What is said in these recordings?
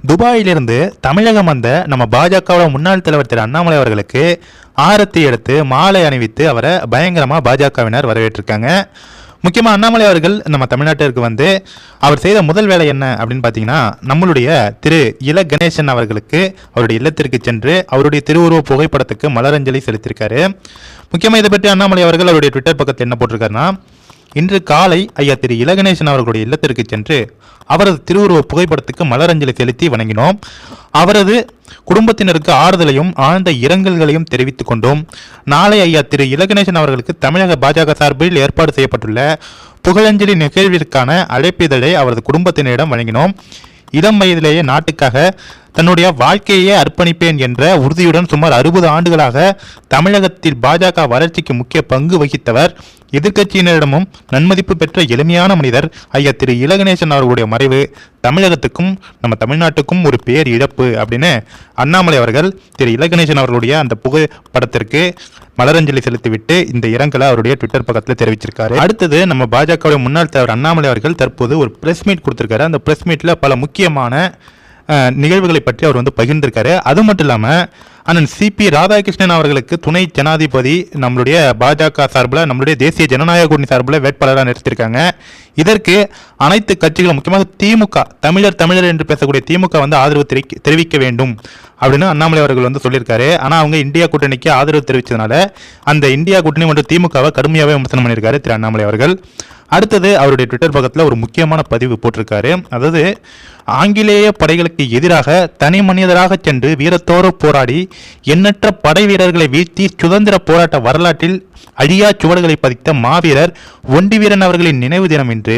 துபாயிலிருந்து தமிழகம் வந்த நம்ம பாஜகவோட முன்னாள் தலைவர் திரு அண்ணாமலை அவர்களுக்கு ஆரத்தி எடுத்து மாலை அணிவித்து அவரை பயங்கரமாக பாஜகவினர் வரவேற்றிருக்காங்க. முக்கியமாக அண்ணாமலை அவர்கள் நம்ம தமிழ்நாட்டிற்கு வந்து அவர் செய்த முதல் வேலை என்ன அப்படின்னு பார்த்தீங்கன்னா, நம்மளுடைய திரு இல கணேசன் அவர்களுக்கு அவருடைய இல்லத்திற்கு சென்று அவருடைய திருவுருவ புகைப்படத்துக்கு மலரஞ்சலி செலுத்தியிருக்காரு. முக்கியமாக இதை பற்றி அண்ணாமலை அவர்கள் அவருடைய ட்விட்டர் பக்கத்தில் என்ன போட்டிருக்காருன்னா, இன்று காலை ஐயா திரு இல கணேசன் அவர்களுடைய இல்லத்திற்கு சென்று அவரது திருவுருவ புகைப்படத்துக்கு மலரஞ்சலி செலுத்தி வணங்கினோம். அவரது குடும்பத்தினருக்கு ஆறுதலையும் ஆழ்ந்த இரங்கல்களையும் தெரிவித்துக் கொண்டோம். நாளை ஐயா திரு இல கணேசன் அவர்களுக்கு தமிழக பாஜக சார்பில் ஏற்பாடு செய்யப்பட்டுள்ள புகழஞ்சலி நிகழ்விற்கான அழைப்பிதழை அவரது குடும்பத்தினரிடம் வழங்கினோம். இளம் வயதிலேயே நாட்டுக்காக தன்னுடைய வாழ்க்கையே அர்ப்பணிப்பேன் என்ற உறுதியுடன் சுமார் 60 ஆண்டுகளாக தமிழகத்தில் பாஜக வளர்ச்சிக்கு முக்கிய பங்கு வகித்தவர், எதிர்க்கட்சியினரிடமும் நன்மதிப்பு பெற்ற எளிமையான மனிதர் ஐயா திரு இல கணேசன் அவர்களுடைய மறைவு தமிழகத்துக்கும் நம்ம தமிழ்நாட்டுக்கும் ஒரு பேர் இழப்பு அப்படின்னு அண்ணாமலை அவர்கள் திரு இல கணேசன் அவர்களுடைய அந்த புகைப்படத்திற்கு மலரஞ்சலி செலுத்திவிட்டு இந்த இரங்கலை அவருடைய ட்விட்டர் பக்கத்தில் தெரிவிச்சிருக்காரு. அடுத்தது நம்ம பாஜகவுடைய முன்னாள் தலைவர் அண்ணாமலை அவர்கள் தற்போது ஒரு பிரஸ் மீட் கொடுத்திருக்காரு. அந்த பிரஸ் மீட்ல பல முக்கியமான நிகழ்வுகளை பற்றி அவர் வந்து பகிர்ந்திருக்காரு. அது மட்டும் இல்லாமல் அண்ணன் சிபி ராதாகிருஷ்ணன் அவர்களுக்கு துணை ஜனாதிபதி நம்மளுடைய பாஜக சார்பில் நம்மளுடைய தேசிய ஜனநாயக கூட்டணி சார்பில் வேட்பாளராக நிறுத்தியிருக்காங்க. இதற்கு அனைத்து கட்சிகளும் முக்கியமாக திமுக தமிழர் என்று பேசக்கூடிய திமுக வந்து ஆதரவு தெரிவிக்க வேண்டும் அப்படின்னு அண்ணாமலை அவர்கள் வந்து சொல்லியிருக்காரு. ஆனால் அவங்க இந்தியா கூட்டணிக்கு ஆதரவு தெரிவித்ததுனால அந்த இந்தியா கூட்டணி மற்றும் திமுகவை கடுமையாகவே விமர்சனம் பண்ணியிருக்காரு திரு அண்ணாமலை அவர்கள். அடுத்தது அவருடைய ட்விட்டர் பக்கத்தில் ஒரு முக்கியமான பதிவு போட்டிருக்காரு. அதாவது, ஆங்கிலேய படைகளுக்கு எதிராக தனி மனிதராக சென்று வீரத்தோடு போராடி எண்ணற்ற படை வீரர்களை வீழ்த்தி சுதந்திர போராட்ட வரலாற்றில் அழியா சுவடுகளை பதித்த மாவீரர் ஒண்டி வீரன் அவர்களின் நினைவு தினம் இன்று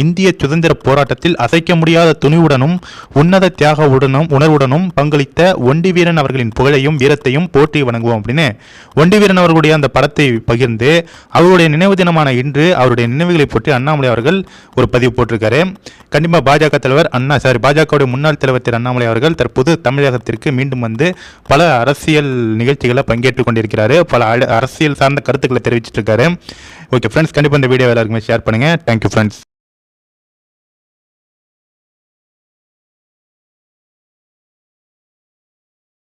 இந்திய சுதந்திர போராட்டத்தில் அசைக்க முடியாத துணிவுடனும் உன்னத தியாக உணர்வுடனும் பங்களித்த ஒண்டி வீரன் அவர்களின் புகழையும் வீரத்தையும் போற்றி வணங்குவோம் அப்படின்னு ஒண்டி வீரன் அவர்களுடைய அந்த படத்தை பகிர்ந்து அவருடைய நினைவு தினமான இன்று அவருடைய நினைவுகளை போற்றி அண்ணாமலை அவர்கள் ஒரு பதிவு போட்டிருக்காரு. கண்டிப்பாக பாஜகவுடைய முன்னாள் தலைவர் திரு அண்ணாமலை அவர்கள் தற்போது தமிழகத்திற்கு மீண்டும் வந்து பல அரசியல் நிகழ்ச்சிகளை பங்கேற்றுக் கொண்டிருக்கிறாரு. பல அரசியல் சார்ந்த கருத்துக்களை தெரிவிச்சிட்டு இருக்காரு. ஓகே ஃப்ரெண்ட்ஸ், கண்டிப்பாக இந்த வீடியோ எல்லாருக்குமே ஷேர் பண்ணுங்க. Thank you friends.